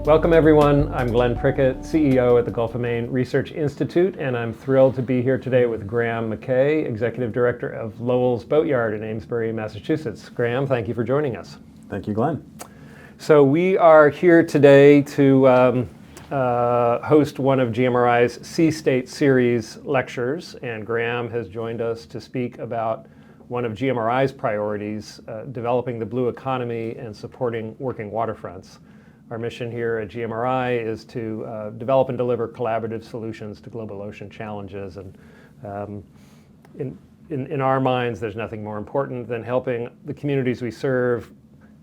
Welcome everyone, I'm Glenn Prickett, CEO at the Gulf of Maine Research Institute, and I'm thrilled to be here today with Graham McKay, Executive Director of Lowell's Boatyard in Amesbury, Massachusetts. Graham, thank you for joining us. Thank you, Glenn. So we are here today to host one of GMRI's Sea State Series lectures, and Graham has joined us to speak about one of GMRI's priorities, developing the blue economy and supporting working waterfronts. Our mission here at GMRI is to develop and deliver collaborative solutions to global ocean challenges. And in our minds, there's nothing more important than helping the communities we serve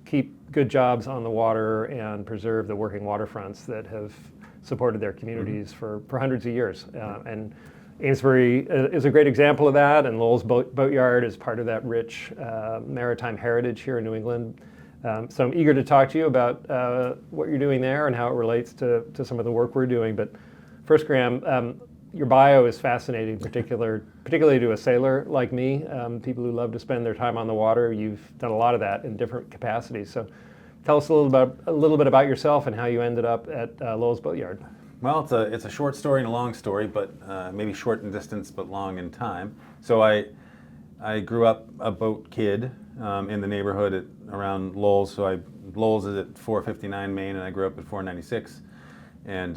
keep good jobs on the water and preserve the working waterfronts that have supported their communities for hundreds of years. And Amesbury is a great example of that, and Lowell's Boatyard is part of that rich maritime heritage here in New England. So I'm eager to talk to you about what you're doing there and how it relates to some of the work we're doing. But first, Graham, your bio is fascinating, particularly to a sailor like me, people who love to spend their time on the water. You've done a lot of that in different capacities. So tell us a little bit about yourself and how you ended up at Lowell's Boatyard. Well, it's a short story and a long story, but maybe short in distance but long in time. So I grew up a boat kid in the neighborhood around Lowell. So Lowell's is at 459 Maine, and I grew up at 496, and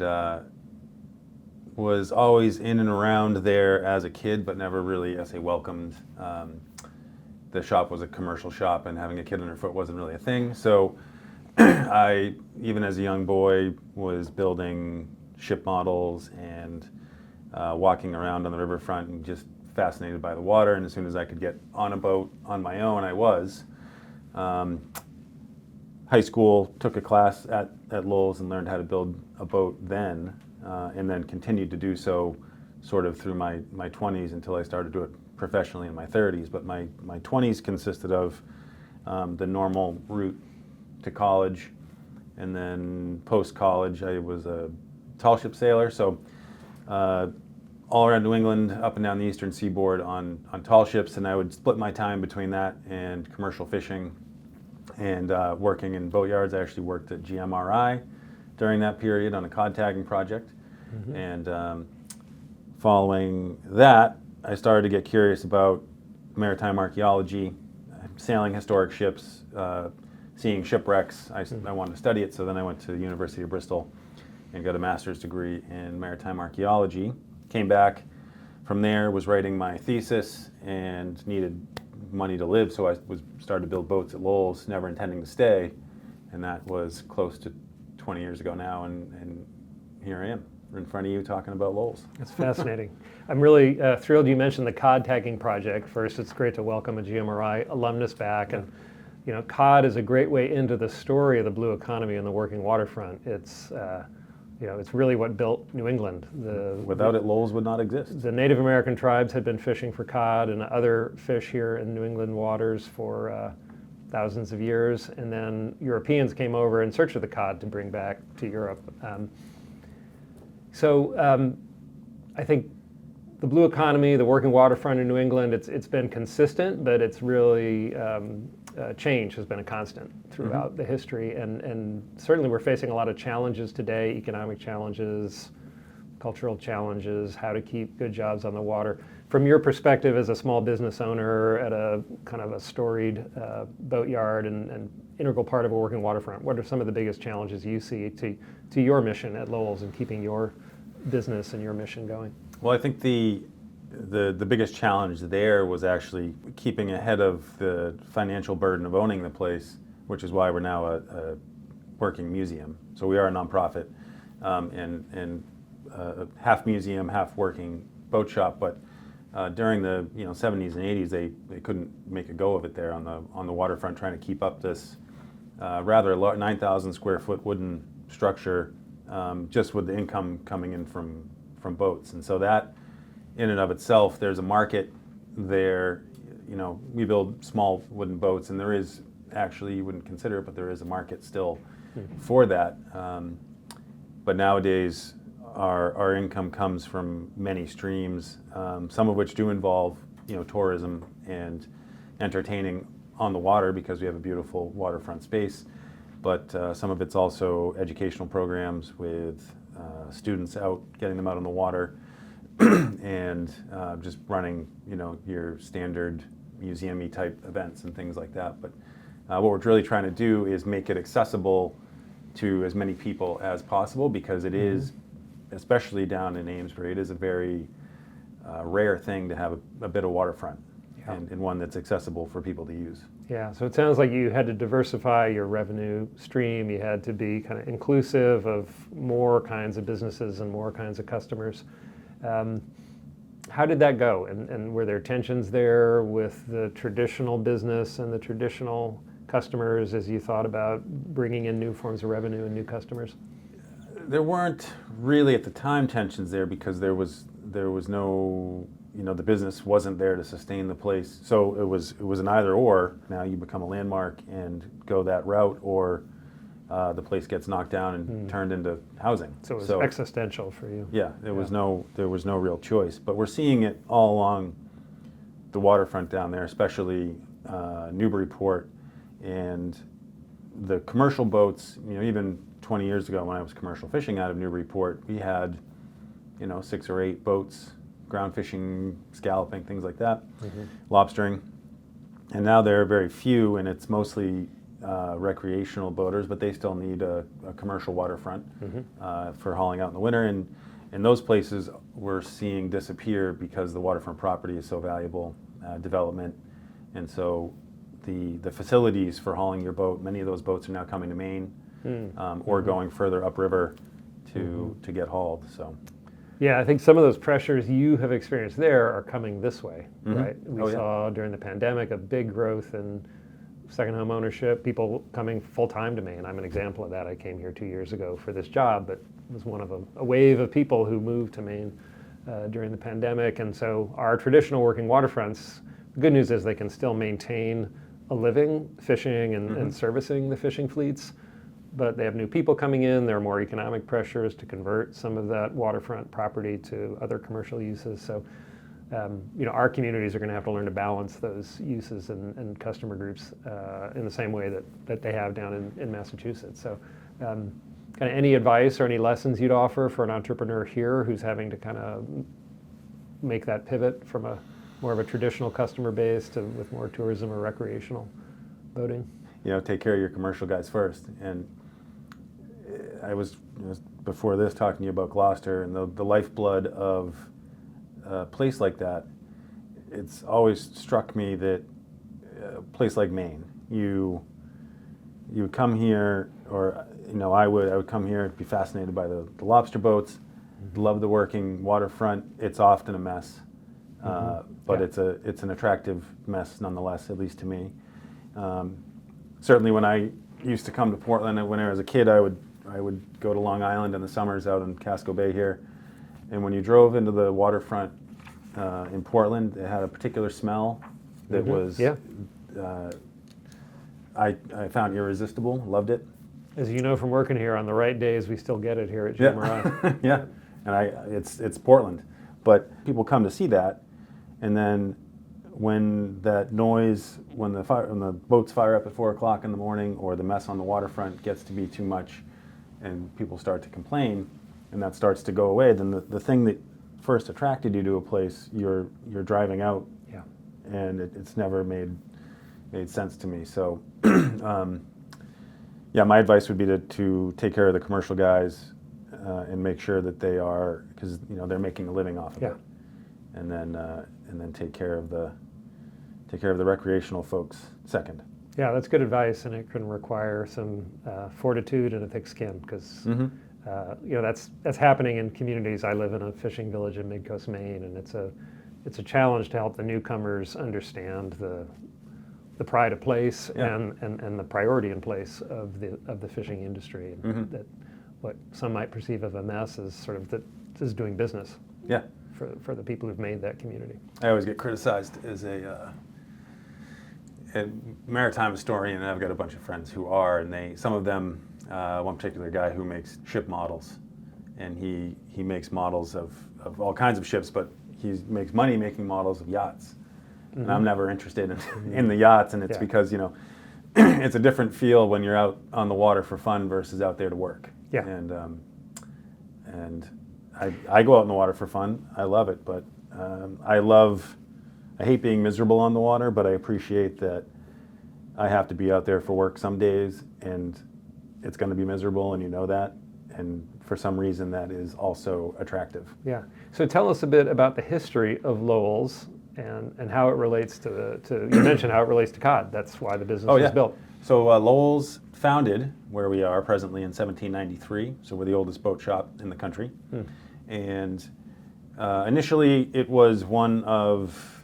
was always in and around there as a kid, but never really, welcomed. The shop was a commercial shop, and having a kid underfoot wasn't really a thing. So I, even as a young boy, was building ship models and walking around on the riverfront and just fascinated by the water. And as soon as I could get on a boat on my own, I was. High school, took a class at Lowell's and learned how to build a boat then, and then continued to do so sort of through my 20s until I started to do it professionally in my 30s. But my 20s consisted of the normal route to college, and then post-college I was a tall ship sailor, so all around New England, up and down the eastern seaboard on tall ships, and I would split my time between that and commercial fishing and working in boatyards. I actually worked at GMRI during that period on a cod tagging project. Mm-hmm. And following that, I started to get curious about maritime archaeology, sailing historic ships, seeing shipwrecks. I wanted to study it, so then I went to the University of Bristol and got a master's degree in maritime archaeology. Came back from there, was writing my thesis, and needed money to live, so I started to build boats at Lowell's, never intending to stay, and that was close to 20 years ago now, and here I am in front of you talking about Lowell's. That's fascinating. I'm really thrilled you mentioned the cod tagging project. First, it's great to welcome a GMRI alumnus back, and cod is a great way into the story of the blue economy and the working waterfront. It's really what built New England. Without it, Lowell's would not exist. The Native American tribes had been fishing for cod and other fish here in New England waters for thousands of years, and then Europeans came over in search of the cod to bring back to Europe. I think the blue economy, the working waterfront in New England, it's been consistent, but it's really change has been a constant throughout the history, and certainly we're facing a lot of challenges today, economic challenges, cultural challenges, how to keep good jobs on the water. From your perspective as a small business owner at a kind of a storied boatyard and integral part of a working waterfront, what are some of the biggest challenges you see to your mission at Lowell's and keeping your business and your mission going? Well, I think the biggest challenge there was actually keeping ahead of the financial burden of owning the place, which is why we're now a working museum. So we are a nonprofit and half museum, half working boat shop. But during the 70s and 80s, they couldn't make a go of it there on the waterfront, trying to keep up this rather 9,000 square foot wooden structure, just with the income coming in from boats. And so that, in and of itself, there's a market there. We build small wooden boats, and there is actually, you wouldn't consider it, but there is a market still for that. But nowadays, our income comes from many streams, some of which do involve tourism and entertaining on the water, because we have a beautiful waterfront space. but some of it's also educational programs with students out, getting them out on the water, and just running, your standard museum-y type events and things like that. But what we're really trying to do is make it accessible to as many people as possible, because it is, especially down in Amesbury, it is a very rare thing to have a bit of waterfront, and one that's accessible for people to use. Yeah, so it sounds like you had to diversify your revenue stream. You had to be kind of inclusive of more kinds of businesses and more kinds of customers. How did that go? And were there tensions there with the traditional business and the traditional customers as you thought about bringing in new forms of revenue and new customers? There weren't really at the time tensions there, because there was no, the business wasn't there to sustain the place. So it was an either or. Now you become a landmark and go that route, or the place gets knocked down and turned into housing. So it was existential for you. Yeah, there was no real choice. But we're seeing it all along the waterfront down there, especially Newburyport, and the commercial boats. Even 20 years ago when I was commercial fishing out of Newburyport, we had 6 or 8 boats, ground fishing, scalloping, things like that, lobstering. And now there are very few, and it's mostly recreational boaters, but they still need a commercial waterfront for hauling out in the winter. And those places we're seeing disappear because the waterfront property is so valuable, development. And so the facilities for hauling your boat, many of those boats are now coming to Maine, or going further upriver to get hauled. So. Yeah, I think some of those pressures you have experienced there are coming this way, right? We saw during the pandemic a big growth in second home ownership, people coming full-time to Maine. I'm an example of that. I came here 2 years ago for this job, but was one of a wave of people who moved to Maine during the pandemic. And so our traditional working waterfronts, the good news is they can still maintain a living fishing and servicing the fishing fleets, but they have new people coming in. There are more economic pressures to convert some of that waterfront property to other commercial uses. So our communities are going to have to learn to balance those uses and customer groups in the same way that they have down in Massachusetts. So kind of any advice or any lessons you'd offer for an entrepreneur here who's having to kind of make that pivot from a more of a traditional customer base to with more tourism or recreational boating? Take care of your commercial guys first. And I was before this talking to you about Gloucester and the lifeblood of a place like that. It's always struck me that a place like Maine, you would come here, or I would come here, be fascinated by the lobster boats, love the working waterfront. It's often a mess, but it's an attractive mess nonetheless, at least to me. Certainly when I used to come to Portland, when I was a kid, I would go to Long Island in the summers out in Casco Bay here. And when you drove into the waterfront in Portland, it had a particular smell that was, I found irresistible, loved it. As you know from working here, on the right days, we still get it here at GMRI. Yeah, and it's Portland. But people come to see that, and then when that noise, when the boats fire up at 4 o'clock in the morning, or the mess on the waterfront gets to be too much, and people start to complain, and that starts to go away, then the thing that first attracted you to a place, you're driving out, and it's never made sense to me. So, my advice would be to take care of the commercial guys and make sure that they are, because they're making a living off of it, and then take care of the recreational folks second. Yeah, that's good advice, and it can require some fortitude and a thick skin, because that's happening in communities. I live in a fishing village in Midcoast, Maine, and it's a challenge to help the newcomers understand the pride of place and the priority in place of the fishing industry, and that what some might perceive as a mess is sort of is doing business. Yeah. For the people who've made that community. I always get criticized as a maritime historian, and I've got a bunch of friends who are, and some of them, one particular guy who makes ship models, and he makes models of all kinds of ships, but he makes money making models of yachts. And I'm never interested in the yachts, and it's because it's a different feel when you're out on the water for fun versus out there to work. Yeah. And I go out in the water for fun. I love it, but I hate being miserable on the water, but I appreciate that I have to be out there for work some days, and it's going to be miserable, and you know that. And for some reason, that is also attractive. Yeah. So tell us a bit about the history of Lowell's and how it relates to you mentioned how it relates to cod. That's why the business was built. So Lowell's founded where we are presently in 1793. So we're the oldest boat shop in the country. And initially, it was one of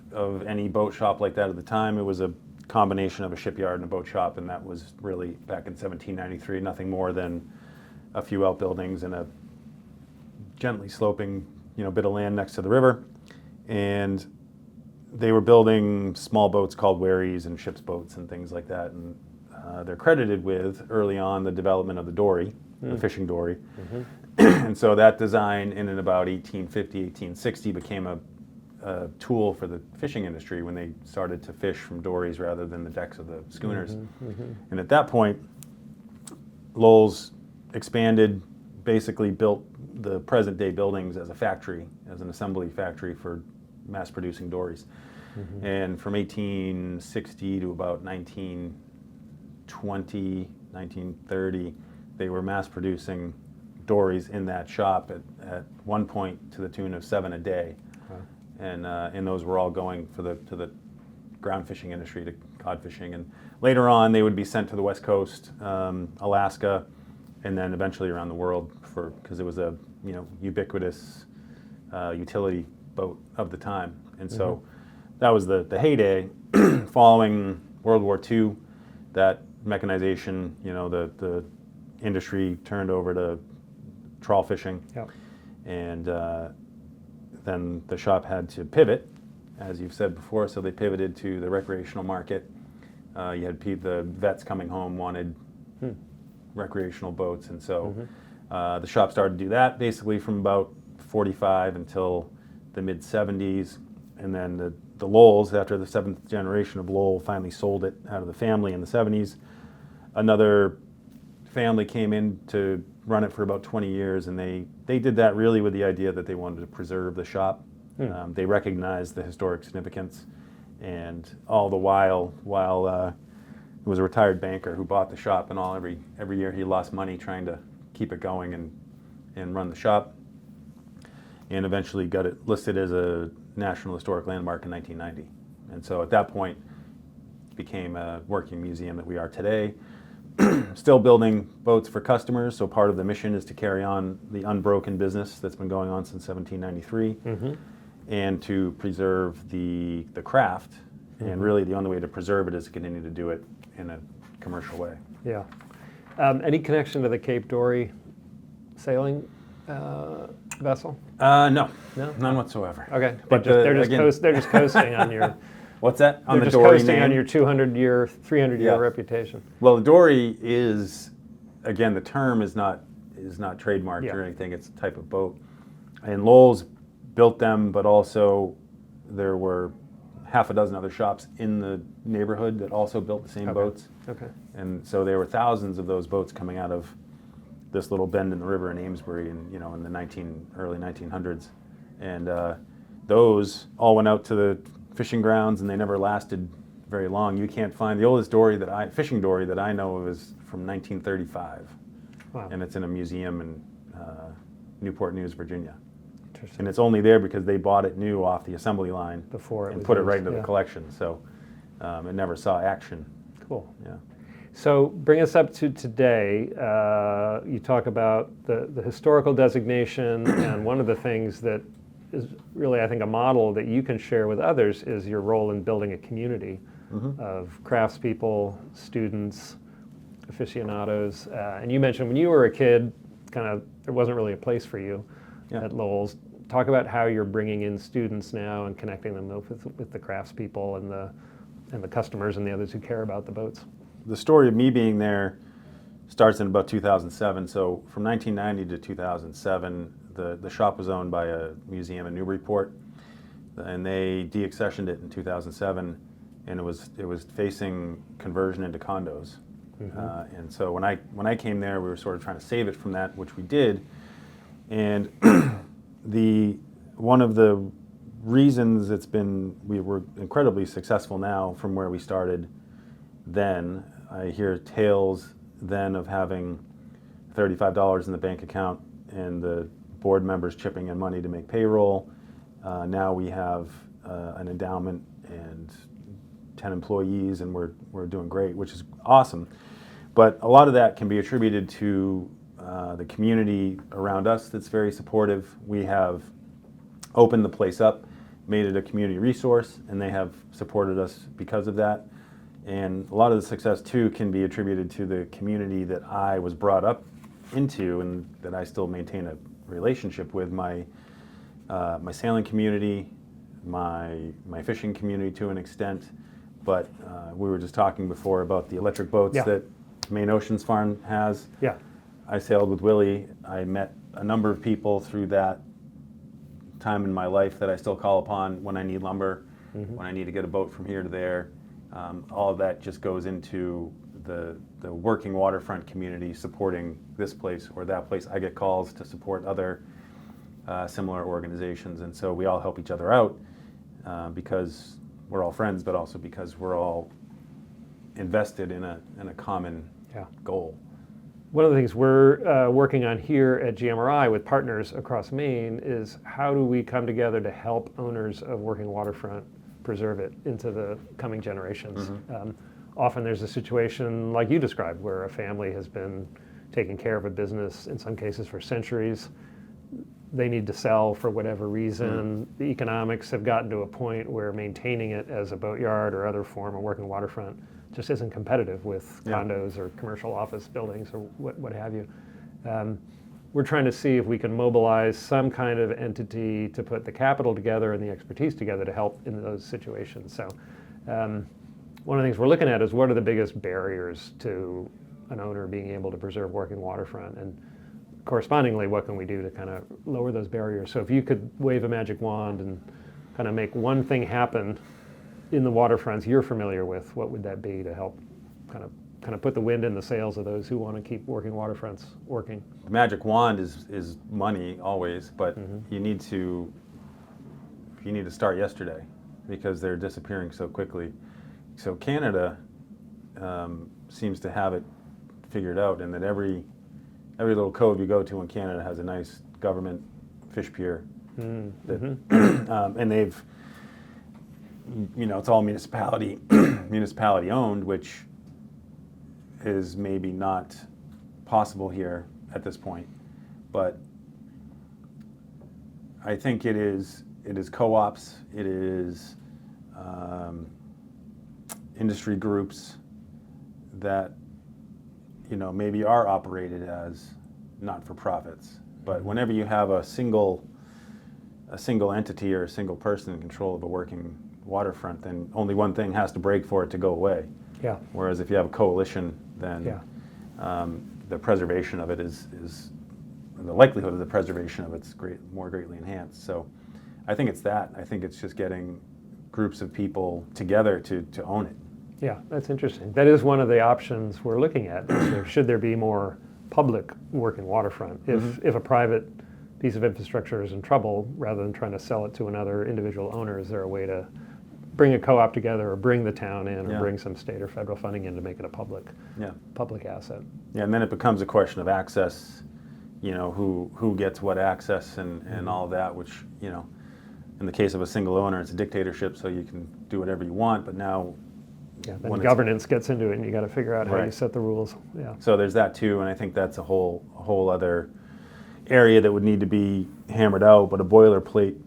any boat shop like that at the time. It was a combination of a shipyard and a boat shop, and that was really back in 1793. Nothing more than a few outbuildings and a gently sloping, bit of land next to the river. And they were building small boats called wherries and ship's boats and things like that. And they're credited with early on the development of the dory, the fishing dory. And so that design in and about 1850, 1860 became a tool for the fishing industry when they started to fish from dories rather than the decks of the schooners. And at that point, Lowell's expanded, basically built the present day buildings as a factory, as an assembly factory for mass producing dories. And from 1860 to about 1920, 1930, they were mass producing dories in that shop at one point to the tune of 7 a day. And those were all going to the ground fishing industry, to cod fishing. And later on, they would be sent to the West Coast, Alaska, and then eventually around the world because it was a ubiquitous utility boat of the time. And so that was the heyday. Following World War II, that mechanization, the industry turned over to trawl fishing. And then the shop had to pivot, as you've said before, so they pivoted to the recreational market. You had the vets coming home wanted recreational boats, and so the shop started to do that basically from about 45 until the mid-70s, and then the Lowell's, after the 7th generation of Lowell finally sold it out of the family in the 70s, another family came in to run it for about 20 years, and they did that really with the idea that they wanted to preserve the shop. They recognized the historic significance, and all the while it was a retired banker who bought the shop, and every year he lost money trying to keep it going and run the shop, and eventually got it listed as a National Historic Landmark in 1990. And so at that point, it became a working museum that we are today. Still building boats for customers, so part of the mission is to carry on the unbroken business that's been going on since 1793, and to preserve the craft. And really the only way to preserve it is to continue to do it in a commercial way. Yeah. Any connection to the Cape Dory sailing vessel? No, none whatsoever. Okay, but they're just coasting on your. What's that? On they're the just dory coasting name? on your 200-year, 300-year reputation. Well, the dory is, again, the term is not trademarked or anything. It's a type of boat, and Lowell's built them, but also there were half a dozen other shops in the neighborhood that also built the same boats. Okay. And so there were thousands of those boats coming out of this little bend in the river in Amesbury, in the early 1900s, and those all went out to the fishing grounds, and they never lasted very long. You can't find the oldest fishing dory that I know of is from 1935, and it's in a museum in Newport News, Virginia. And it's only there because they bought it new off the assembly line and put it right into the collection. So it never saw action. Cool. Yeah. So bring us up to today. You talk about the historical designation, and one of the things that is really, I think, a model that you can share with others is your role in building a community of craftspeople, students, aficionados. And you mentioned when you were a kid, there wasn't really a place for you at Lowell's. Talk about how you're bringing in students now and connecting them with the craftspeople and the customers and the others who care about the boats. The story of me being there starts in about 2007. So from 1990 to 2007, the shop was owned by a museum in Newburyport, and they deaccessioned it in 2007. and it was facing conversion into condos. And so when I came there, we were sort of trying to save it from that, which we did. And one of the reasons we were incredibly successful now from where we started then. I hear tales then of having $35 in the bank account and the board members chipping in money to make payroll. Now we have an endowment and 10 employees, and we're doing great, which is awesome. But a lot of that can be attributed to the community around us that's very supportive. We have opened the place up, made it a community resource, and they have supported us because of that. And a lot of the success too can be attributed to the community that I was brought up into and that I still maintain a relationship with. My sailing community, my fishing community to an extent, but we were just talking before about the electric boats that Maine Oceans Farm has. Yeah. I sailed with Willie. I met a number of people through that time in my life that I still call upon when I need lumber, when I need to get a boat from here to there. All of that just goes into the working waterfront community supporting this place or that place. I get calls to support other similar organizations, and so we all help each other out because we're all friends, but also because we're all invested in a common goal. One of the things we're working on here at GMRI with partners across Maine is how do we come together to help owners of working waterfront preserve it into the coming generations. Often there's a situation like you described where a family has been taking care of a business, in some cases for centuries. They need to sell for whatever reason. The economics have gotten to a point where maintaining it as a boatyard or other form of working waterfront just isn't competitive with condos or commercial office buildings or what have you. We're trying to see if we can mobilize some kind of entity to put the capital together and the expertise together to help in those situations. So one of the things we're looking at is what are the biggest barriers to an owner being able to preserve working waterfront, and correspondingly, what can we do to kind of lower those barriers? So if you could wave a magic wand and kind of make one thing happen in the waterfronts you're familiar with, what would that be to help kind of put the wind in the sails of those who want to keep working waterfronts working? The magic wand is money always, but you need to start yesterday because they're disappearing so quickly. So Canada seems to have it figured out, and that every little cove you go to in Canada has a nice government fish pier. And they've, it's all municipality owned, which is maybe not possible here at this point, but I think it is co-ops, it is industry groups that maybe are operated as not-for-profits, but whenever you have a single entity or a single person in control of a working waterfront, then only one thing has to break for it to go away. Yeah. Whereas if you have a coalition, then the preservation of it is the likelihood of the preservation of it's more greatly enhanced. So I think it's that. I think it's just getting groups of people together to own it. Yeah, that's interesting. That is one of the options we're looking at. Should there be more public working waterfront? If a private piece of infrastructure is in trouble, rather than trying to sell it to another individual owner, is there a way to bring a co-op together or bring the town in or bring some state or federal funding in to make it a public asset? Yeah, and then it becomes a question of access, who gets what access and all of that, which, in the case of a single owner, it's a dictatorship, so you can do whatever you want, but now then governance gets into it and you got to figure out how you set the rules. Yeah. So there's that too, and I think that's a whole other area that would need to be hammered out, but a boilerplate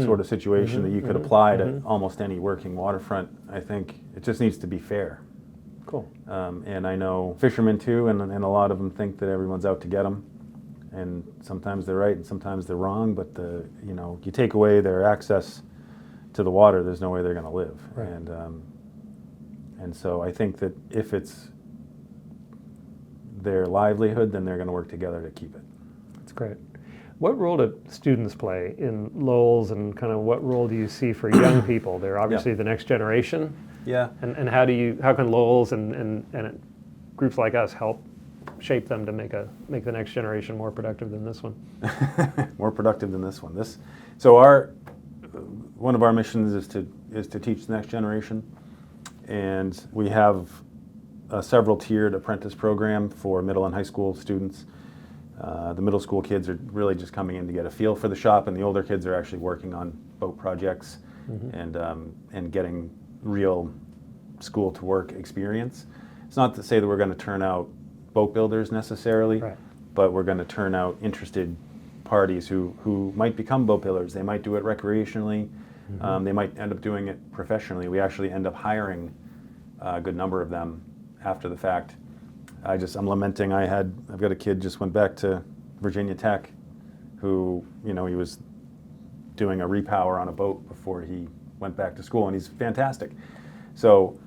sort of situation that you could apply to almost any working waterfront. I think it just needs to be fair. Cool. And I know fishermen too, and a lot of them think that everyone's out to get them, and sometimes they're right and sometimes they're wrong, but you take away their access to the water, there's no way they're going to live. Right. And so I think that if it's their livelihood, then they're going to work together to keep it. That's great. What role do students play in Lowell's, and kind of what role do you see for young people? They're obviously the next generation. Yeah. And how can Lowell's and groups like us help shape them to make the next generation more productive than this one? More productive than this one. So one of our missions is to teach the next generation, and we have a several tiered apprentice program for middle and high school students. The middle school kids are really just coming in to get a feel for the shop, and the older kids are actually working on boat projects and getting real school to work experience. It's not to say that we're going to turn out boat builders necessarily, right, but we're going to turn out interested parties who might become boat builders. They might do it recreationally. They might end up doing it professionally. We actually end up hiring a good number of them after the fact. I'm lamenting. I've got a kid just went back to Virginia Tech, who he was doing a repower on a boat before he went back to school, and he's fantastic. So,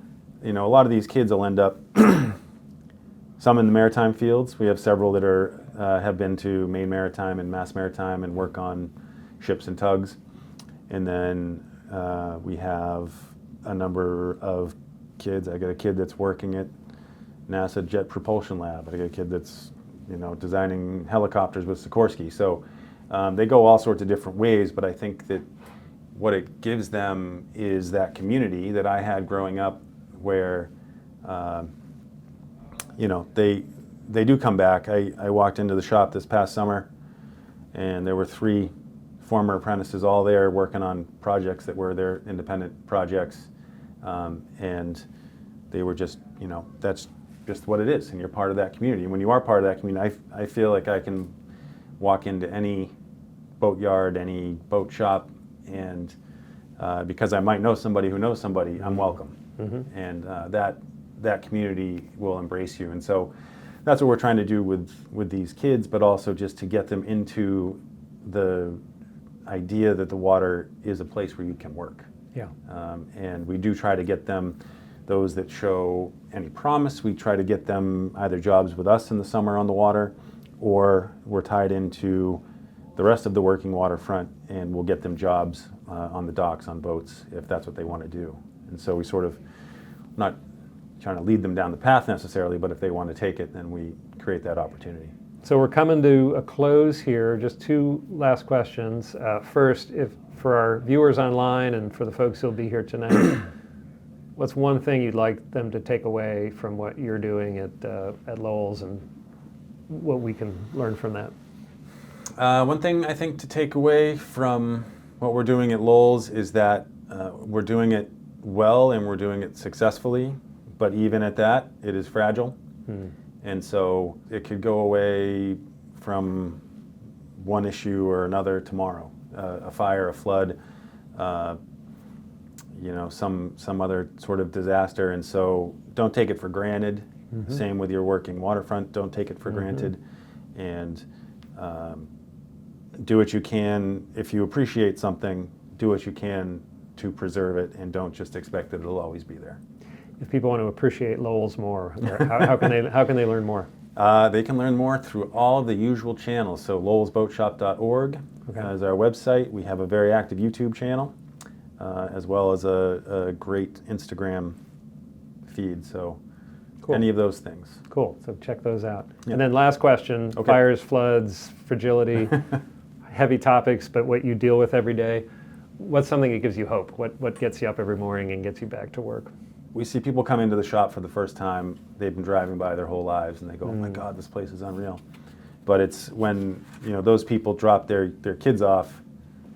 a lot of these kids will end up some in the maritime fields. We have several that have been to Maine Maritime and Mass Maritime and work on ships and tugs, and then we have a number of kids. I got a kid that's working at NASA Jet Propulsion Lab. I got a kid that's designing helicopters with Sikorsky. So they go all sorts of different ways, but I think that what it gives them is that community that I had growing up, where they do come back. I walked into the shop this past summer, and there were 3 former apprentices all there working on projects that were their independent projects, and they were just, that's just what it is, and you're part of that community. And when you are part of that community, I feel like I can walk into any boat yard, any boat shop, and because I might know somebody who knows somebody, I'm welcome. And that community will embrace you. And so that's what we're trying to do with these kids, but also just to get them into the idea that the water is a place where you can work. Yeah. And we do try to get them, those that show any promise, we try to get them either jobs with us in the summer on the water, or we're tied into the rest of the working waterfront, and we'll get them jobs on the docks, on boats, if that's what they want to do. And so we sort of, not trying to lead them down the path necessarily, but if they want to take it, then we create that opportunity. So we're coming to a close here. Just 2 last questions. First, for our viewers online and for the folks who'll be here tonight, what's one thing you'd like them to take away from what you're doing at Lowell's, and what we can learn from that? One thing I think to take away from what we're doing at Lowell's is that we're doing it well and we're doing it successfully, but even at that, it is fragile. And so it could go away from one issue or another tomorrow, a fire, a flood, some other sort of disaster. And so don't take it for granted. Same with your working waterfront. Don't take it for granted, and do what you can. If you appreciate something, do what you can to preserve it, and don't just expect that it'll always be there. If people want to appreciate Lowell's more, how can they learn more? They can learn more through all of the usual channels. So lowellsboatshop.org is our website. We have a very active YouTube channel, as well as a great Instagram feed. So cool. Any of those things. Cool. So check those out. Yeah. And then last question, fires, floods, fragility, heavy topics, but what you deal with every day. What's something that gives you hope? What gets you up every morning and gets you back to work? We see people come into the shop for the first time. They've been driving by their whole lives, and they go, "Oh my God, this place is unreal." But it's when those people drop their kids off.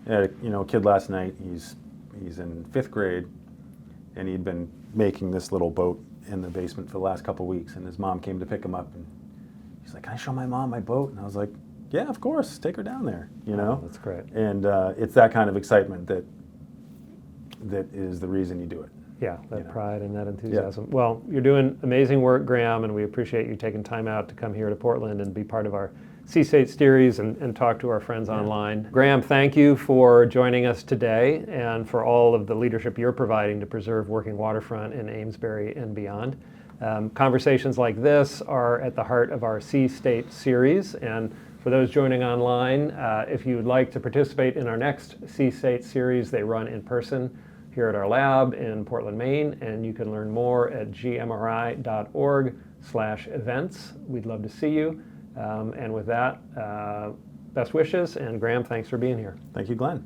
I had a kid last night. He's in 5th grade, and he'd been making this little boat in the basement for the last couple of weeks. And his mom came to pick him up, and he's like, "Can I show my mom my boat?" And I was like, "Yeah, of course. Take her down there." Oh, that's great. And it's that kind of excitement that is the reason you do it. Yeah, that pride and that enthusiasm. Yeah. Well, you're doing amazing work, Graham, and we appreciate you taking time out to come here to Portland and be part of our C-State series and talk to our friends online. Graham, thank you for joining us today and for all of the leadership you're providing to preserve working waterfront in Amesbury and beyond. Conversations like this are at the heart of our C-State series, and For those joining online, if you would like to participate in our next Sea State series, they run in person here at our lab in Portland, Maine, and you can learn more at gmri.org/events. We'd love to see you. And with that, best wishes, and Graham, thanks for being here. Thank you, Glenn.